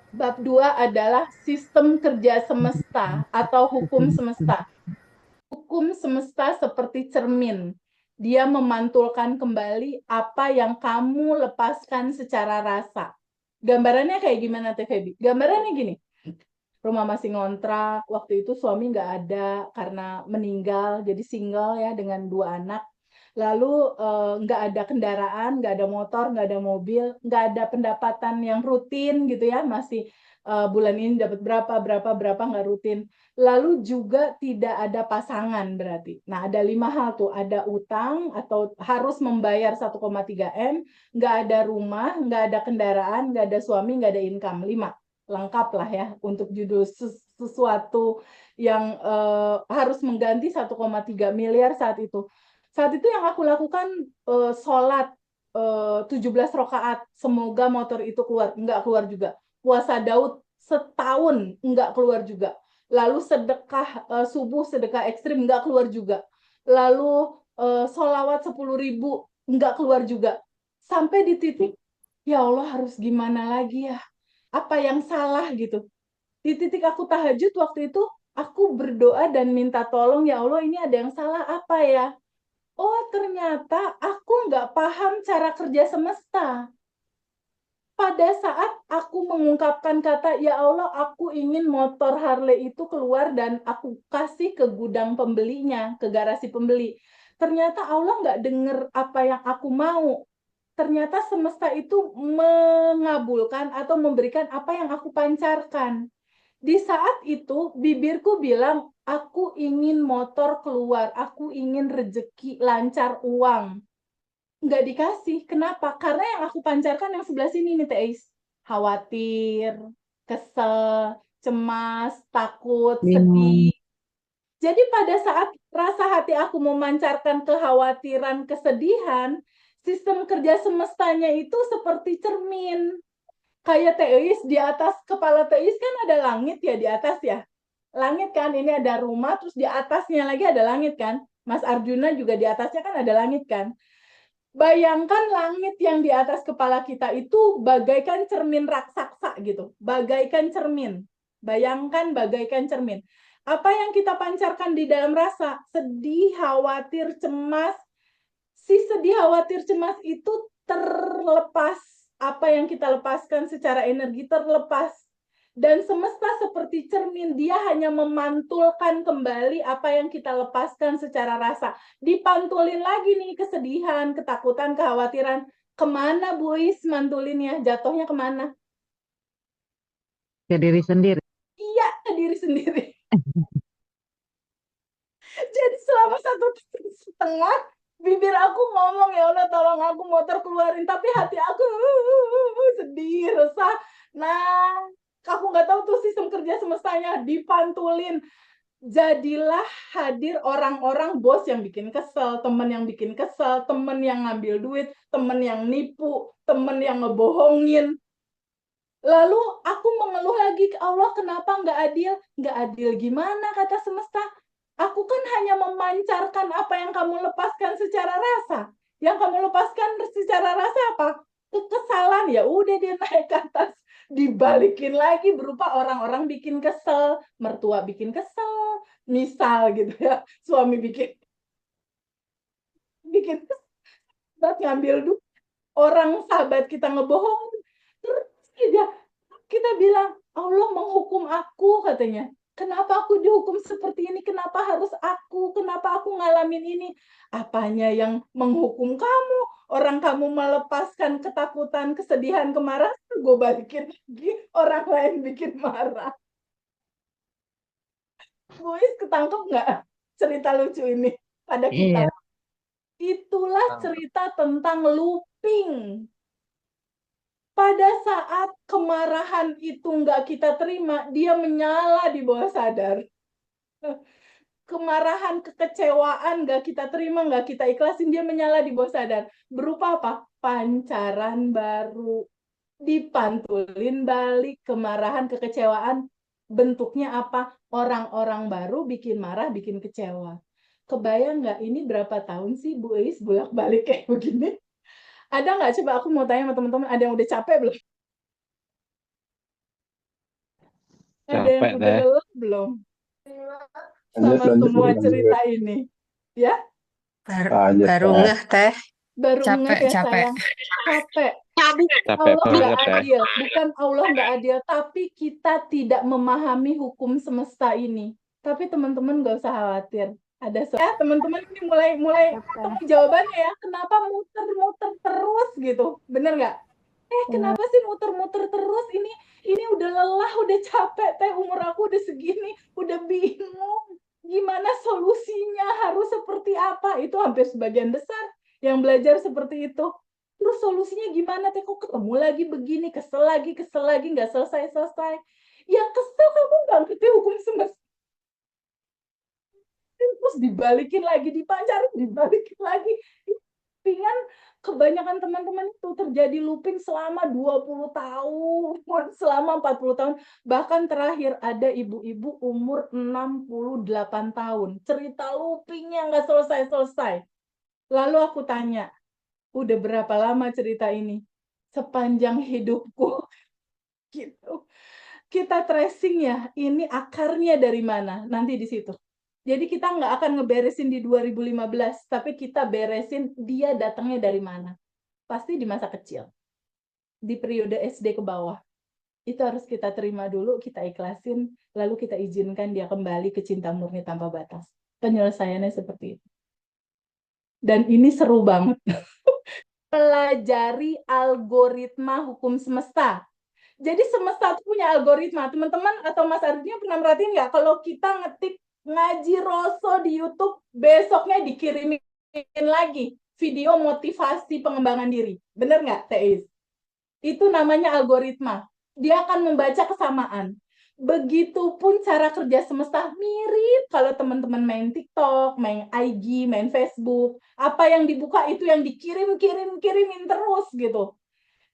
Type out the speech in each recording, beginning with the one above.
Bab 2 adalah sistem kerja semesta atau hukum semesta. Hukum semesta seperti cermin. Dia memantulkan kembali apa yang kamu lepaskan secara rasa. Gambarannya kayak gimana, Teh Febi? Gambarannya gini, rumah masih ngontrak, waktu itu suami nggak ada karena meninggal, jadi single ya dengan 2 anak. Lalu nggak ada kendaraan, nggak ada motor, nggak ada mobil, nggak ada pendapatan yang rutin gitu ya, masih bulan ini dapat berapa, berapa, berapa nggak rutin. Lalu juga tidak ada pasangan berarti. Nah, ada 5 hal tuh, ada utang atau harus membayar 1,3 M, nggak ada rumah, nggak ada kendaraan, nggak ada suami, nggak ada income. 5 lengkap lah ya untuk judul sesuatu yang harus mengganti 1,3 miliar saat itu. Saat itu yang aku lakukan sholat 17 rakaat, semoga motor itu keluar, enggak keluar juga. Puasa Daud setahun, enggak keluar juga. Lalu sedekah subuh, sedekah ekstrim, enggak keluar juga. Lalu sholawat 10.000, enggak keluar juga. Sampai di titik, ya Allah harus gimana lagi ya? Apa yang salah gitu? Di titik aku tahajud waktu itu, aku berdoa dan minta tolong, ya Allah ini ada yang salah apa ya? Oh, ternyata aku nggak paham cara kerja semesta. Pada saat aku mengungkapkan kata, ya Allah, aku ingin motor Harley itu keluar dan aku kasih ke gudang pembelinya, ke garasi pembeli. Ternyata Allah nggak dengar apa yang aku mau. Ternyata semesta itu mengabulkan atau memberikan apa yang aku pancarkan. Di saat itu, bibirku bilang, aku ingin motor keluar, aku ingin rezeki, lancar uang. Nggak dikasih. Kenapa? Karena yang aku pancarkan yang sebelah sini nih, Teis. Khawatir, kesel, cemas, takut, Hmm. sedih. Jadi pada saat rasa hati aku memancarkan kekhawatiran, kesedihan, sistem kerja semestanya itu seperti cermin. Kayak Teis, di atas kepala Teis kan ada langit ya di atas ya. Langit kan, ini ada rumah, terus di atasnya lagi ada langit kan. Mas Arjuna juga di atasnya kan ada langit kan. Bayangkan langit yang di atas kepala kita itu bagaikan cermin raksasa gitu, bagaikan cermin. Bayangkan bagaikan cermin. Apa yang kita pancarkan di dalam rasa? Sedih, khawatir, cemas. Si sedih, khawatir, cemas itu terlepas. Apa yang kita lepaskan secara energi terlepas. Dan semesta seperti cermin, dia hanya memantulkan kembali apa yang kita lepaskan secara rasa. Dipantulin lagi nih kesedihan, ketakutan, kekhawatiran. Kemana Bu Is mantulinnya? Jatuhnya kemana? Ke diri sendiri. Iya, ke diri sendiri. Jadi selama 1 tahun setengah, bibir aku ngomong, ya Allah tolong aku motor keluarin. Tapi hati aku sedih, resah. Nah, aku nggak tahu tuh sistem kerja semestanya dipantulin. Jadilah hadir orang-orang bos yang bikin kesel, temen yang bikin kesel, temen yang ngambil duit, temen yang nipu, temen yang ngebohongin. Lalu aku mengeluh lagi ke Allah, kenapa nggak adil? Nggak adil gimana, kata semesta. Aku kan hanya memancarkan apa yang kamu lepaskan secara rasa. Yang kamu lepaskan secara rasa apa? Kekesalan. Ya udah dia naik ke atas. Dibalikin lagi berupa orang-orang bikin kesel. Mertua bikin kesel. Misal gitu ya. Suami bikin kesel. Ngambil duit. Orang sahabat kita ngebohong. Terus dia kita bilang, Allah menghukum aku katanya. Kenapa aku dihukum seperti ini? Kenapa harus aku? Kenapa aku ngalamin ini? Apanya yang menghukum kamu? Orang kamu melepaskan ketakutan, kesedihan, kemarahan, gue balikin lagi. Orang lain bikin marah. Boys, ketangkep nggak cerita lucu ini pada kita? Iya. Itulah cerita tentang looping. Pada saat kemarahan itu nggak kita terima, dia menyala di bawah sadar. Kemarahan, kekecewaan nggak kita terima, nggak kita ikhlasin, dia menyala di bawah sadar. Berupa apa? Pancaran baru. Dipantulin balik kemarahan, kekecewaan. Bentuknya apa? Orang-orang baru bikin marah, bikin kecewa. Kebayang nggak ini berapa tahun sih Bu Eis bolak-balik kayak begini? Ada nggak? Coba aku mau tanya sama teman-teman, ada yang udah capek belum? Ada yang Capek, udah Teh. lelah belum Lanjut, sama lanjut, semua lanjut. cerita ini? Ya, Lanjut, Baru Teh. ngeh teh, baru ngeh ya capek. sayang. Capek. Capek Allah nggak banget, Teh. adil, bukan Allah nggak adil, tapi kita tidak memahami hukum semesta ini. Tapi teman-teman nggak usah khawatir. Ya, teman-teman ini mulai ketemu jawabannya ya. Kenapa muter-muter terus gitu? Bener nggak? Kenapa sih muter-muter terus? Ini udah lelah, udah capek, Teh. Umur aku udah segini, udah bingung. Gimana solusinya? Harus seperti apa? Itu hampir sebagian besar yang belajar seperti itu. Terus solusinya gimana, Teh? Kok ketemu lagi begini, kesel lagi, nggak selesai-selesai. Yang kesel kamu nggak ngerti hukum semesta. Terus dibalikin lagi, dipancarin, dibalikin lagi. Pingan kebanyakan teman-teman itu terjadi looping selama 20 tahun, selama 40 tahun. Bahkan terakhir ada ibu-ibu umur 68 tahun. Cerita loopingnya nggak selesai-selesai. Lalu aku tanya, udah berapa lama cerita ini? Sepanjang hidupku. Gitu. Kita tracing ya, ini akarnya dari mana? Nanti di situ. Jadi kita nggak akan ngeberesin di 2015, tapi kita beresin dia datangnya dari mana. Pasti di masa kecil. Di periode SD ke bawah. Itu harus kita terima dulu, kita ikhlasin, lalu kita izinkan dia kembali ke cinta murni tanpa batas. Penyelesaiannya seperti itu. Dan ini seru banget. Pelajari algoritma hukum semesta. Jadi semesta itu punya algoritma. Teman-teman atau Mas Ardinya pernah merhatiin nggak? Kalau kita ngetik ngaji Roso di YouTube, besoknya dikirimin lagi video motivasi pengembangan diri. Bener nggak, Teis? Itu namanya algoritma. Dia akan membaca kesamaan. Begitupun cara kerja semesta mirip kalau teman-teman main TikTok, main IG, main Facebook. Apa yang dibuka itu yang kirimin terus gitu.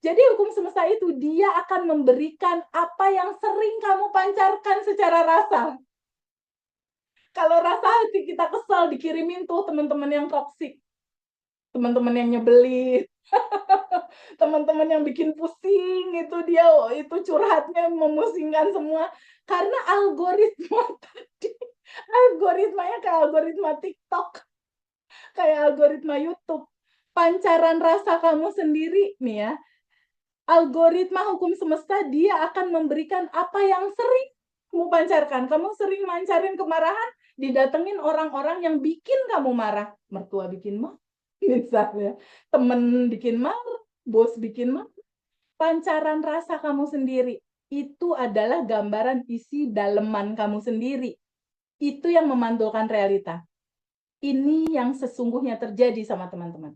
Jadi hukum semesta itu dia akan memberikan apa yang sering kamu pancarkan secara rasa. Kalau rasa hati kita kesal dikirimin tuh teman-teman yang toksik. Teman-teman yang nyebelin. Teman-teman yang bikin pusing itu dia itu curhatnya memusingkan semua karena algoritmanya kayak algoritma TikTok, kayak algoritma YouTube. Pancaran rasa kamu sendiri nih ya. Algoritma hukum semesta dia akan memberikan apa yang sering kamu pancarkan. Kamu sering mancarin kemarahan, didatengin orang-orang yang bikin kamu marah. Mertua bikin marah, misalnya. Temen bikin marah, bos bikin marah. Pancaran rasa kamu sendiri. Itu adalah gambaran isi daleman kamu sendiri. Itu yang memantulkan realita. Ini yang sesungguhnya terjadi sama teman-teman.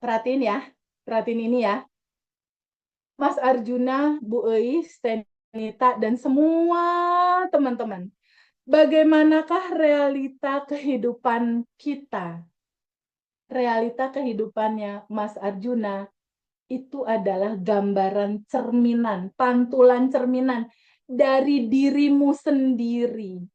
Perhatiin ya, perhatiin ini ya. Mas Arjuna, Bu Eis, Tenita, dan semua teman-teman. Bagaimanakah realita kehidupan kita? Realita kehidupannya Mas Arjuna itu adalah gambaran cerminan, pantulan cerminan dari dirimu sendiri.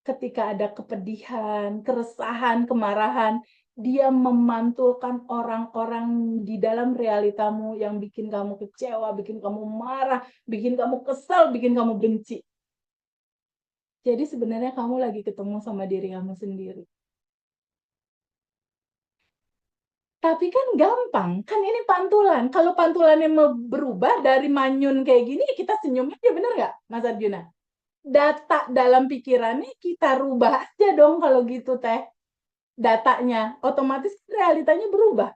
Ketika ada kepedihan, keresahan, kemarahan, dia memantulkan orang-orang di dalam realitamu yang bikin kamu kecewa, bikin kamu marah, bikin kamu kesal, bikin kamu benci. Jadi sebenarnya kamu lagi ketemu sama diri kamu sendiri. Tapi kan gampang, kan ini pantulan. Kalau pantulannya berubah dari manyun kayak gini, kita senyum aja, bener nggak, Mas Arjuna? Data dalam pikirannya kita rubah aja dong kalau gitu, Teh. Datanya, otomatis realitanya berubah.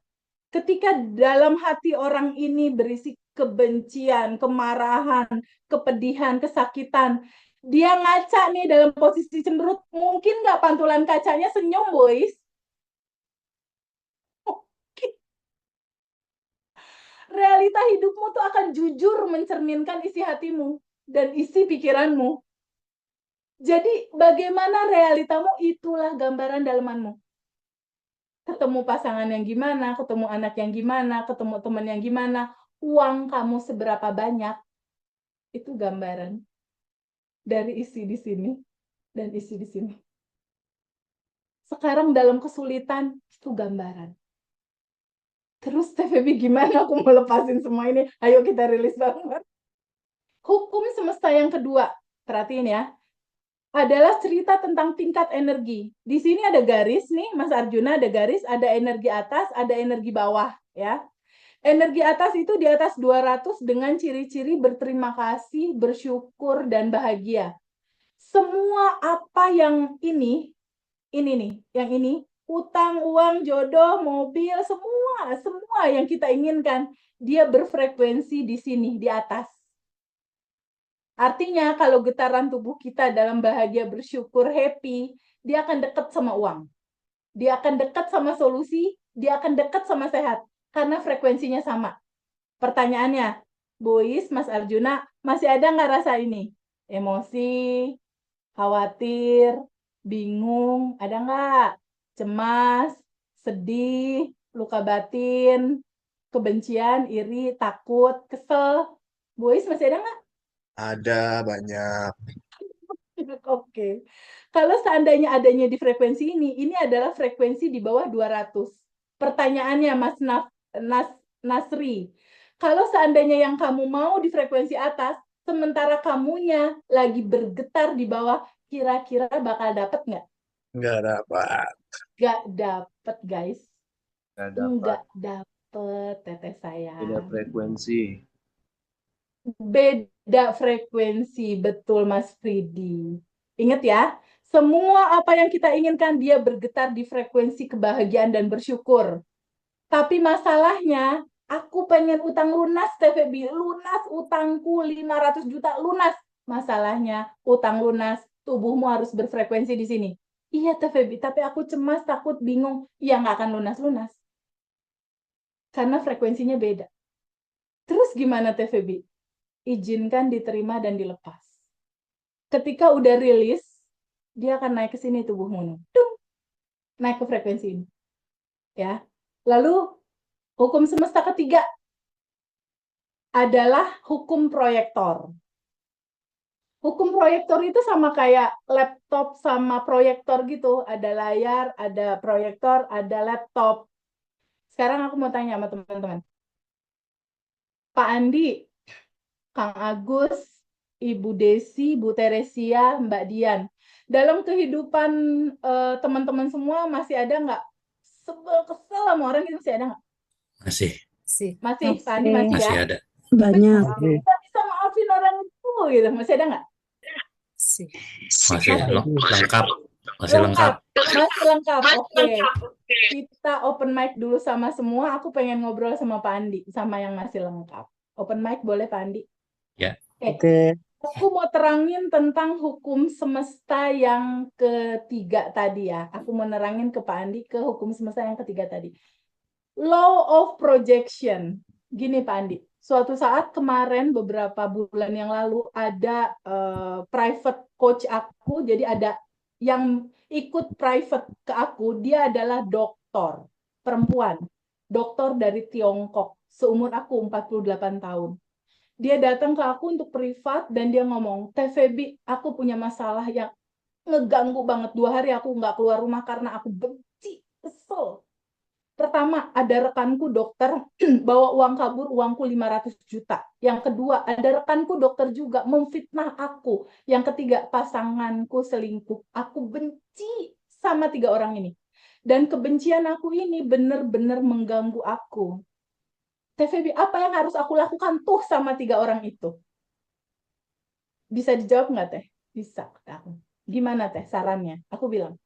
Ketika dalam hati orang ini berisi kebencian, kemarahan, kepedihan, kesakitan, dia ngaca nih dalam posisi cemberut, mungkin nggak pantulan kacanya senyum, boys? Realita hidupmu tuh akan jujur mencerminkan isi hatimu dan isi pikiranmu. Jadi bagaimana realitamu, itulah gambaran dalemanmu. Ketemu pasangan yang gimana, ketemu anak yang gimana, ketemu teman yang gimana, uang kamu seberapa banyak, itu gambaran dari isi di sini dan isi di sini. Sekarang dalam kesulitan, itu gambaran. Terus TVB gimana aku mau lepasin semua ini? Ayo kita rilis banget. Hukum semesta yang kedua, perhatiin ya, adalah cerita tentang tingkat energi. Di sini ada garis nih, Mas Arjuna, ada garis, ada energi atas, ada energi bawah, ya. Energi atas itu di atas 200 dengan ciri-ciri berterima kasih, bersyukur, dan bahagia. Semua apa yang ini nih, yang ini, utang, uang, jodoh, mobil, semua yang kita inginkan, dia berfrekuensi di sini, di atas. Artinya kalau getaran tubuh kita dalam bahagia, bersyukur, happy, dia akan dekat sama uang. Dia akan dekat sama solusi, dia akan dekat sama sehat. Karena frekuensinya sama. Pertanyaannya, Bois, Mas Arjuna, masih ada nggak rasa ini? Emosi, khawatir, bingung, ada nggak? Cemas, sedih, luka batin, kebencian, iri, takut, kesel. Bois, masih ada nggak? Ada banyak. Oke. Kalau seandainya adanya di frekuensi ini adalah frekuensi di bawah 200. Pertanyaannya Mas Nasri, kalau seandainya yang kamu mau di frekuensi atas, sementara kamunya lagi bergetar di bawah, kira-kira bakal dapet nggak? Nggak dapat. Nggak dapet, guys. Nggak dapat. Nggak dapet, teteh saya. Beda frekuensi. Beda frekuensi, betul Mas Fridi. Ingat ya, semua apa yang kita inginkan dia bergetar di frekuensi kebahagiaan dan bersyukur. Tapi masalahnya, aku pengen utang lunas, TVB, lunas utangku 500 juta, lunas. Masalahnya, utang lunas, tubuhmu harus berfrekuensi di sini. Iya TVB, tapi aku cemas, takut, bingung. Ya nggak akan lunas-lunas. Karena frekuensinya beda. Terus gimana TVB? Izinkan diterima dan dilepas. Ketika udah rilis, dia akan naik ke sini tubuhmu. Naik ke frekuensi ini. Ya. Lalu hukum semesta ketiga adalah hukum proyektor. Hukum proyektor itu sama kayak laptop sama proyektor gitu. Ada layar, ada proyektor, ada laptop. Sekarang aku mau tanya sama teman-teman. Pak Andi, Kang Agus, Ibu Desi, Bu Teresia, Mbak Dian. Dalam kehidupan teman-teman semua masih ada nggak sebel kesel sama orang itu, masih ada nggak? Masih Masih, Pak Andi masih ya? ada. Banyak. Kita bisa maafin orang itu gitu, masih ada nggak? Masih lengkap. Masih lengkap. Masih lengkap. Oke. Kita open mic dulu sama semua. Aku pengen ngobrol sama Pak Andi, sama yang masih lengkap. Open mic boleh Pak Andi? Ya. Oke. Aku mau terangin tentang hukum semesta yang ketiga tadi ya. Aku mau nerangin ke Pak Andi ke hukum semesta yang ketiga tadi. Law of projection. Gini Pak Andi, suatu saat kemarin beberapa bulan yang lalu ada private coach aku, jadi ada yang ikut private ke aku, dia adalah dokter, perempuan, dokter dari Tiongkok, seumur aku 48 tahun. Dia datang ke aku untuk privat dan dia ngomong, TVB, aku punya masalah yang ngeganggu banget. 2 hari aku nggak keluar rumah karena aku benci, kesel. Pertama, ada rekanku dokter bawa uang kabur, uangku 500 juta. Yang kedua, ada rekanku dokter juga memfitnah aku. Yang ketiga, pasanganku selingkuh. Aku benci sama 3 orang ini. Dan kebencian aku ini benar-benar mengganggu aku. TVB, apa yang harus aku lakukan tuh sama 3 orang itu? Bisa dijawab nggak, Teh? Bisa. Gimana, Teh, sarannya? Aku bilang,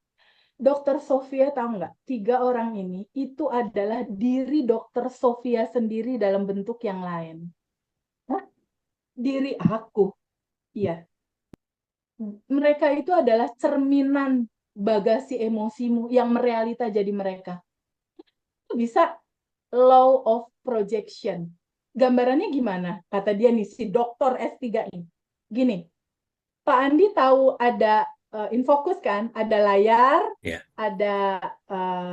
Dokter Sofia tahu nggak? 3 orang ini itu adalah diri Dokter Sofia sendiri dalam bentuk yang lain. Hah? Diri aku. Iya. Mereka itu adalah cerminan bagasi emosimu yang merealita jadi mereka. Bisa law of projection. Gambarannya gimana? Kata dia nih, si dokter S3 ini. Gini, Pak Andi tahu ada Infocus kan? Ada layar, ada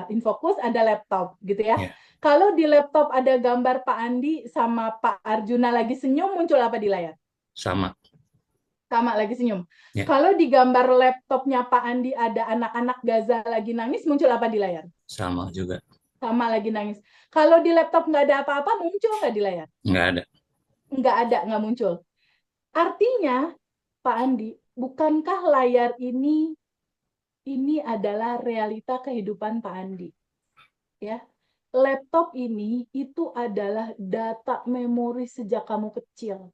Infocus, ada laptop gitu ya. Kalau di laptop ada gambar Pak Andi sama Pak Arjuna lagi senyum, muncul apa di layar? Sama lagi senyum. Kalau di gambar laptopnya Pak Andi ada anak-anak Gaza lagi nangis, muncul apa di layar? Sama juga. Sama lagi nangis. Kalau di laptop nggak ada apa-apa, muncul nggak di layar? Nggak ada. Nggak ada, nggak muncul. Artinya, Pak Andi, bukankah layar ini adalah realita kehidupan Pak Andi? Ya. Laptop ini itu adalah data memori sejak kamu kecil.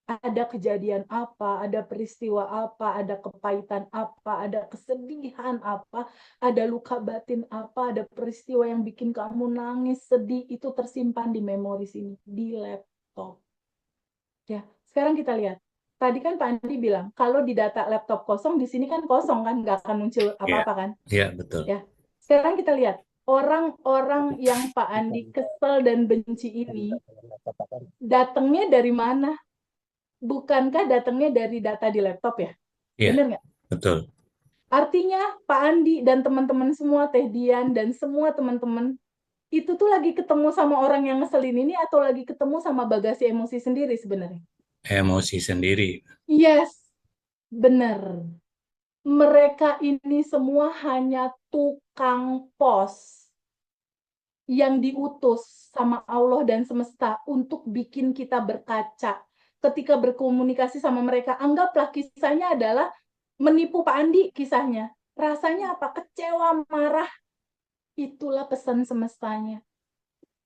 Ada kejadian apa, ada peristiwa apa, ada kepahitan apa, ada kesedihan apa, ada luka batin apa, ada peristiwa yang bikin kamu nangis, sedih, itu tersimpan di memori sini, di laptop. Ya, sekarang kita lihat. Tadi kan Pak Andi bilang, kalau di data laptop kosong, di sini kan kosong kan, nggak akan muncul apa-apa kan? Iya, betul. Ya, sekarang kita lihat. Orang-orang yang Pak Andi kesel dan benci ini, datangnya dari mana? Bukankah datangnya dari data di laptop ya? Iya, Bener nggak? betul. Artinya Pak Andi dan teman-teman semua, Teh Dian dan semua teman-teman, itu tuh lagi ketemu sama orang yang ngeselin ini atau lagi ketemu sama bagasi emosi sendiri sebenarnya? Emosi sendiri. Yes, benar. Mereka ini semua hanya tukang pos yang diutus sama Allah dan semesta untuk bikin kita berkaca. Ketika berkomunikasi sama mereka, anggaplah kisahnya adalah menipu Pak Andi kisahnya. Rasanya apa? Kecewa, marah. Itulah pesan semestanya.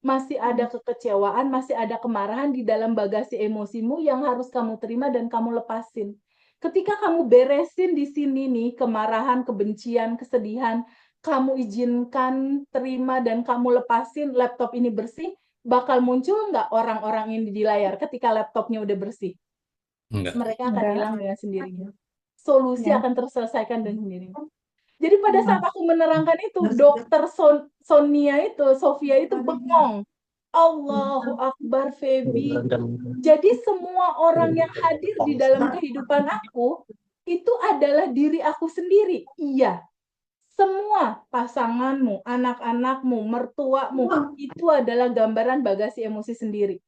Masih ada kekecewaan, masih ada kemarahan di dalam bagasi emosimu yang harus kamu terima dan kamu lepasin. Ketika kamu beresin di sini nih, kemarahan, kebencian, kesedihan, kamu izinkan, terima, dan kamu lepasin, laptop ini bersih, bakal muncul nggak orang-orang ini di layar ketika laptopnya udah bersih? Enggak. Mereka akan Enggak. hilang dengan sendirinya. Solusi Ya. akan terselesaikan dengan sendirinya. Jadi pada saat aku menerangkan itu, dokter Sonia itu, Sofia itu bengong. Allahu Akbar, Feby. Jadi semua orang yang hadir di dalam kehidupan aku, itu adalah diri aku sendiri. Iya. Semua pasanganmu, anak-anakmu, mertuamu, itu adalah gambaran bagasi emosi sendiri.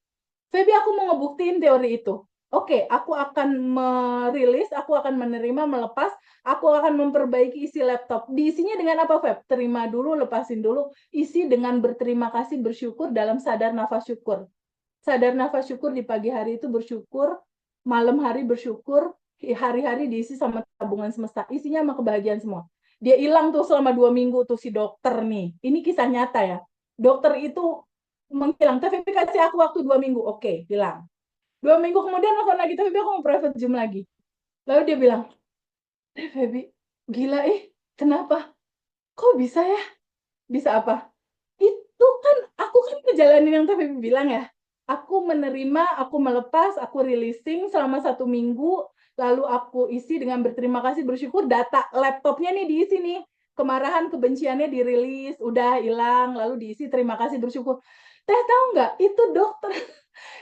Feby, aku mau ngebuktiin teori itu. Oke, aku akan merilis, aku akan menerima, melepas, aku akan memperbaiki isi laptop. Diisinya dengan apa, Feb? Terima dulu, lepasin dulu. Isi dengan berterima kasih, bersyukur dalam sadar nafas syukur. Sadar nafas syukur di pagi hari itu bersyukur, malam hari bersyukur, hari-hari diisi sama tabungan semesta. Isinya sama kebahagiaan semua. Dia hilang tuh selama 2 minggu tuh si dokter nih. Ini kisah nyata ya. Dokter itu menghilang. Tapi kasih aku waktu 2 minggu. Oke, hilang. 2 minggu kemudian nelfon lagi. Tapi aku mau private Zoom lagi. Lalu dia bilang, Feby, gila kenapa? Kok bisa ya? Bisa apa? Itu kan, aku kan ngejalanin yang Feby bilang ya. Aku menerima, aku melepas, aku releasing selama 1 minggu, lalu aku isi dengan berterima kasih, bersyukur, data laptopnya nih diisi nih. Kemarahan, kebenciannya dirilis, udah hilang, lalu diisi terima kasih, bersyukur. Teh tahu nggak, itu dokter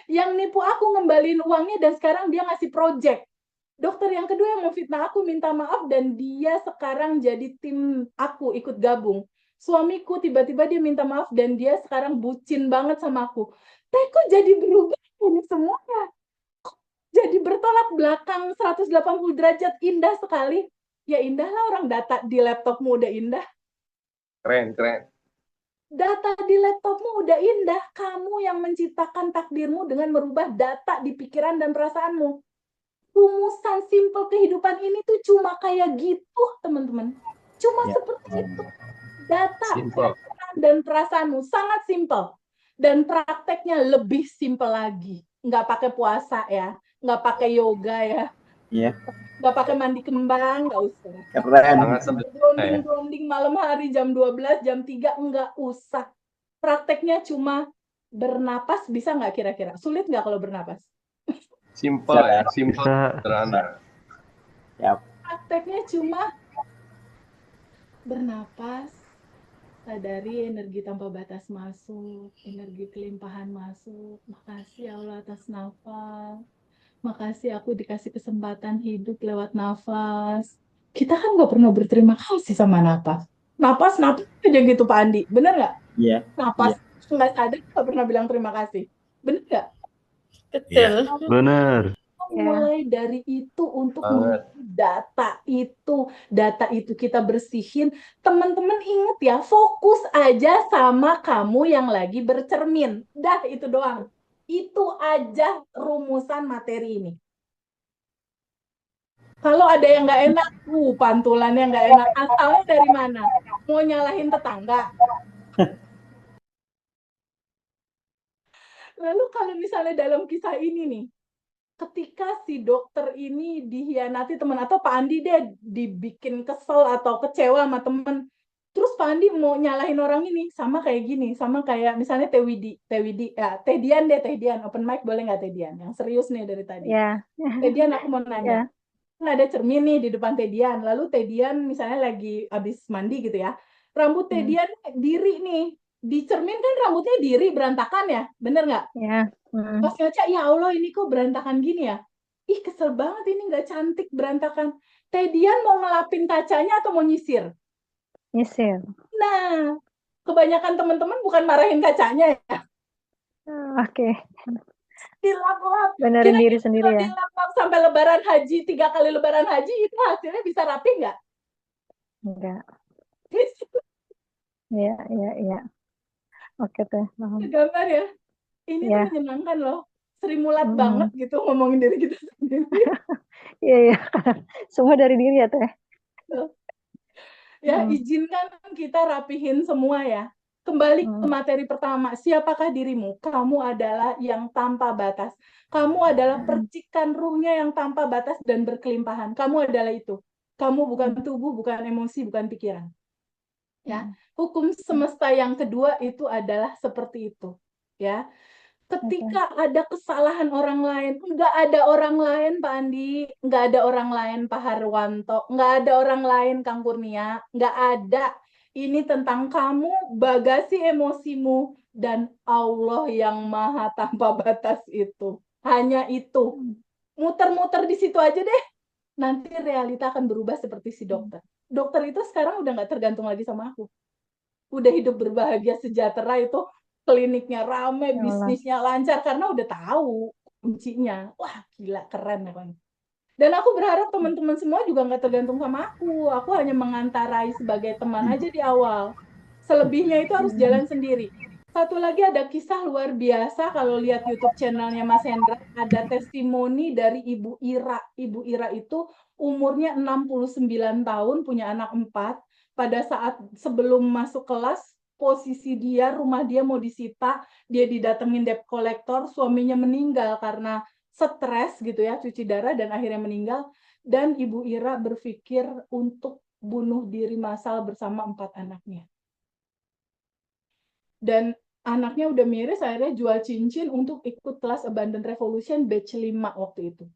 yang nipu aku ngembaliin uangnya dan sekarang dia ngasih project. Dokter yang kedua yang mau fitnah aku minta maaf dan dia sekarang jadi tim aku ikut gabung. Suamiku tiba-tiba dia minta maaf dan dia sekarang bucin banget sama aku. Teh kok jadi berubah ini semuanya? Kok jadi bertolak belakang 180 derajat, indah sekali. Ya indah lah, orang data di laptopmu udah indah. Keren, keren. Data di laptopmu udah indah. Kamu yang menciptakan takdirmu dengan merubah data di pikiran dan perasaanmu. Rumusan simpel kehidupan ini tuh cuma kayak gitu, teman-teman. Cuma seperti itu. Data, Simple. pikiran, dan perasaanmu sangat simpel. Dan prakteknya lebih simpel lagi. Nggak pakai puasa ya. Nggak pakai yoga ya. Iya. Nggak pakai mandi kembang, nggak usah. Keren. Sangat sederhana ya. Beronding-beronding malam hari jam 12, jam 3, nggak usah. Prakteknya cuma bernapas, bisa nggak kira-kira? Sulit nggak kalau bernapas? Simple ya, simple, sederhana. Prakteknya cuma bernapas, sadari energi tanpa batas masuk, energi kelimpahan masuk. Makasih Allah atas nafas. Makasih aku dikasih kesempatan hidup lewat nafas. Kita kan nggak pernah berterima kasih sama nafas. Napas aja gitu Pak Andi. Bener nggak? Iya. Napas nggak sadar nggak pernah bilang terima kasih. Bener nggak? Iya. Bener. Mulai dari itu untuk Banget. data itu kita bersihin. Teman-teman inget ya, fokus aja sama kamu yang lagi bercermin. Dah itu doang. Itu aja rumusan materi ini. Kalau ada yang nggak enak, pantulannya nggak enak. Asalnya dari mana? Mau nyalahin tetangga. Lalu kalau misalnya dalam kisah ini nih, ketika si dokter ini dihianati teman, atau Pak Andi deh dibikin kesel atau kecewa sama temen, terus Pak Andi mau nyalahin orang ini, sama kayak gini, sama kayak misalnya Teh Widi, ya, Teh Dian deh, Teh Dian, open mic boleh nggak Teh Dian? Yang serius nih dari tadi. Ya, Teh Dian, aku mau nanya. ya, Kan ada cermin nih di depan Teh Dian, lalu Teh Dian misalnya lagi habis mandi gitu ya, rambut Teh Dian diri nih, di cermin kan rambutnya diri berantakan ya, bener nggak? ya. Pas ngaca, ya Allah ini kok berantakan gini ya, ih kesel banget ini nggak cantik berantakan. Teh Dian mau ngelapin kacanya atau mau nyisir? Nyisir. Nah, kebanyakan teman-teman bukan marahin kacanya ya, Oke, dilap-lap. benerin diri Kira-kira sendiri kalau ya. dilap-lap sampai lebaran haji, 3 kali lebaran haji, itu hasilnya bisa rapi nggak? Enggak. Iya, iya, iya. Oke teh, paham. Gambar ya, ini tuh Ya, menyenangkan loh, Sri Mulat mm-mm. banget gitu ngomongin diri kita sendiri. Iya, iya. Semua dari diri ya teh. Ya, Mm, izinkan kita rapihin semua ya. Kembali ke mm, materi pertama, siapakah dirimu? Kamu adalah yang tanpa batas. Kamu adalah percikan ruhnya yang tanpa batas dan berkelimpahan. Kamu adalah itu. Kamu bukan tubuh, bukan emosi, bukan pikiran. Ya, hukum semesta yang kedua itu adalah seperti itu. Ya, ketika ada kesalahan orang lain, nggak ada orang lain Pak Andi, nggak ada orang lain Pak Harwanto, nggak ada orang lain Kang Kurnia, nggak ada. Ini tentang kamu, bagasi emosimu, dan Allah yang maha tanpa batas itu. Hanya itu. Muter-muter di situ aja deh. Nanti realita akan berubah seperti si dokter. Dokter itu sekarang udah nggak tergantung lagi sama aku. Udah hidup berbahagia sejahtera, itu kliniknya rame, Ya Allah. bisnisnya lancar karena udah tahu kuncinya. Wah, gila, keren pokoknya. Dan aku berharap teman-teman semua juga nggak tergantung sama aku. Aku hanya mengantarai sebagai teman aja di awal. Selebihnya itu harus jalan sendiri. Satu lagi ada kisah luar biasa, kalau lihat YouTube channelnya Mas Hendra, ada testimoni dari Ibu Ira. Ibu Ira itu umurnya 69 tahun, punya anak 4. Pada saat sebelum masuk kelas, posisi dia, rumah dia mau disita, dia didatengin debt collector, suaminya meninggal karena stres gitu ya, cuci darah dan akhirnya meninggal. Dan Ibu Ira berpikir untuk bunuh diri massal bersama 4 anaknya. Dan anaknya udah miris, akhirnya jual cincin untuk ikut kelas Abundant Revolution batch 5 waktu itu.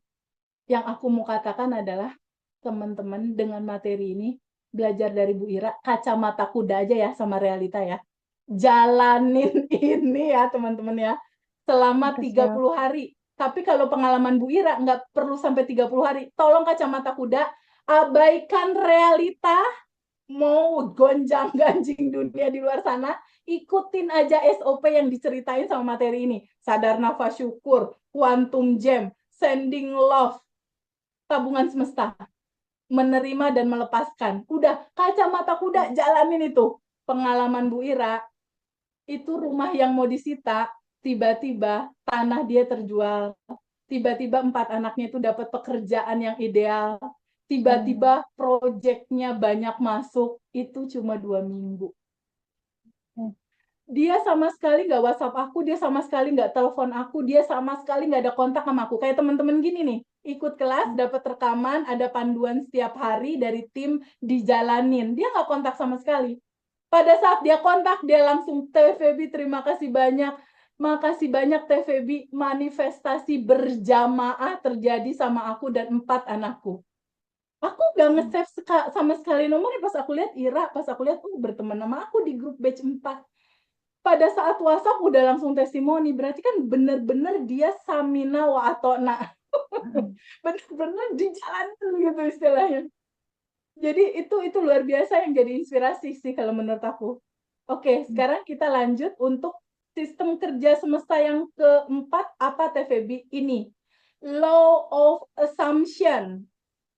Yang aku mau katakan adalah, teman-teman dengan materi ini, belajar dari Bu Ira, kacamata kuda aja ya sama realita ya. Jalanin ini ya teman-teman ya, selama 30 hari. Tapi kalau pengalaman Bu Ira nggak perlu sampai 30 hari. Tolong kacamata kuda, abaikan realita, mau gonjang-ganjing dunia di luar sana, ikutin aja SOP yang diceritain sama materi ini. Sadar nafas syukur, quantum jam, sending love, tabungan semesta, menerima dan melepaskan. Udah, kacamata kuda, jalanin itu. Pengalaman Bu Ira, itu rumah yang mau disita, tiba-tiba tanah dia terjual. Tiba-tiba 4 anaknya itu dapat pekerjaan yang ideal. Tiba-tiba proyeknya banyak masuk. Itu cuma 2 minggu. Dia sama sekali nggak WhatsApp aku, dia sama sekali nggak telepon aku, dia sama sekali nggak ada kontak sama aku. Kayak teman-teman gini nih, ikut kelas, dapat rekaman, ada panduan setiap hari dari tim, dijalanin. Dia nggak kontak sama sekali. Pada saat dia kontak, dia langsung, Teh Febi, terima kasih banyak. Makasih banyak Teh Febi, manifestasi berjamaah terjadi sama aku dan 4 anakku. Aku nggak nge-save sama sekali nomornya. Pas aku lihat Ira, pas aku lihat berteman sama aku di grup batch 4. Pada saat WhatsApp udah langsung testimoni, berarti kan bener-bener dia samina wa atona. Bener-bener dijalanin gitu istilahnya. Jadi itu luar biasa yang jadi inspirasi sih kalau menurut aku. Oke, sekarang kita lanjut untuk sistem kerja semesta yang keempat, apa TVB ini? Law of Assumption.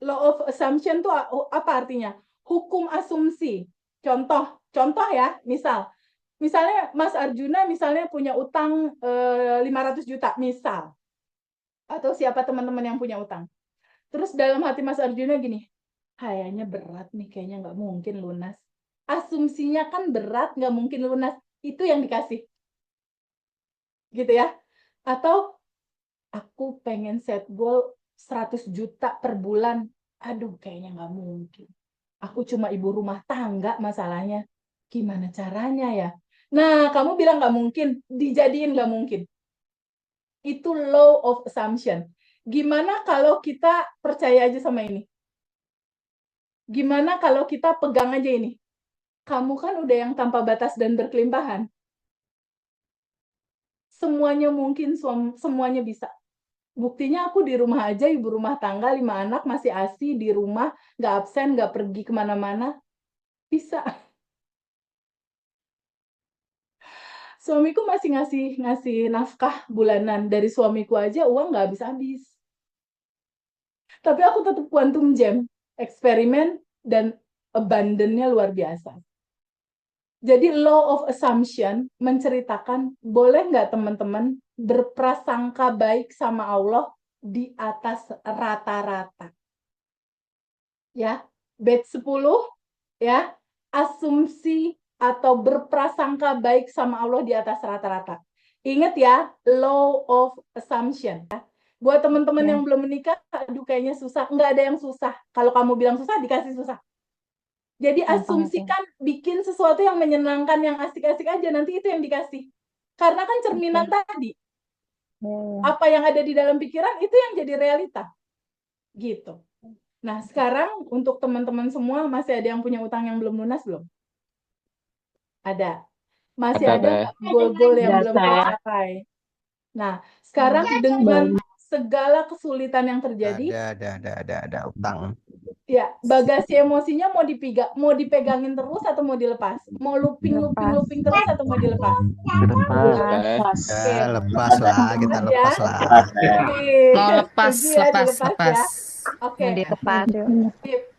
Law of Assumption itu apa artinya? Hukum asumsi. Contoh ya, misalnya Mas Arjuna misalnya punya utang 500 juta misal. Atau siapa teman-teman yang punya utang. Terus dalam hati Mas Arjuna gini, kayaknya berat nih, kayaknya nggak mungkin lunas. Asumsinya kan berat, nggak mungkin lunas. Itu yang dikasih. Gitu ya. Atau aku pengen set goal 100 juta per bulan. Aduh, kayaknya nggak mungkin. Aku cuma ibu rumah tangga masalahnya. Gimana caranya ya? Nah, kamu bilang nggak mungkin, dijadiin nggak mungkin. Itu law of assumption. Gimana kalau kita percaya aja sama ini? Gimana kalau kita pegang aja ini? Kamu kan udah yang tanpa batas dan berkelimpahan. Semuanya mungkin, semuanya bisa. Buktinya aku di rumah aja, ibu rumah tangga, 5 anak, masih ASI di rumah, nggak absen, nggak pergi kemana-mana. Bisa. Suamiku masih ngasih nafkah bulanan. Dari suamiku aja uang nggak habis-habis. Tapi aku tetap quantum jam, eksperimen, dan abundance-nya luar biasa. Jadi law of assumption menceritakan, boleh nggak teman-teman berprasangka baik sama Allah di atas rata-rata. Ya, bet 10, ya, asumsi atau berprasangka baik sama Allah di atas rata-rata. Ingat ya, law of assumption. Ya. Buat teman-teman yang belum menikah, aduh kayaknya susah. Nggak ada yang susah. Kalau kamu bilang susah, dikasih susah. Jadi asumsikan bikin sesuatu yang menyenangkan, yang asik-asik aja, nanti itu yang dikasih. Karena kan cerminan tadi. Apa yang ada di dalam pikiran, itu yang jadi realita. Gitu. Nah, sekarang untuk teman-teman semua, masih ada yang punya utang yang belum lunas belum? Ada. Masih ada goal-goal yang belum tercapai. Nah, sekarang dengan segala kesulitan yang terjadi, ada utang. ya, bagasi emosinya mau dipegangin terus atau mau dilepas? Mau looping terus atau mau dilepas? Ya, lepas lah, kita lepas lah. Mau lepas. Ya. Oke. Dilepas yuk. Sip.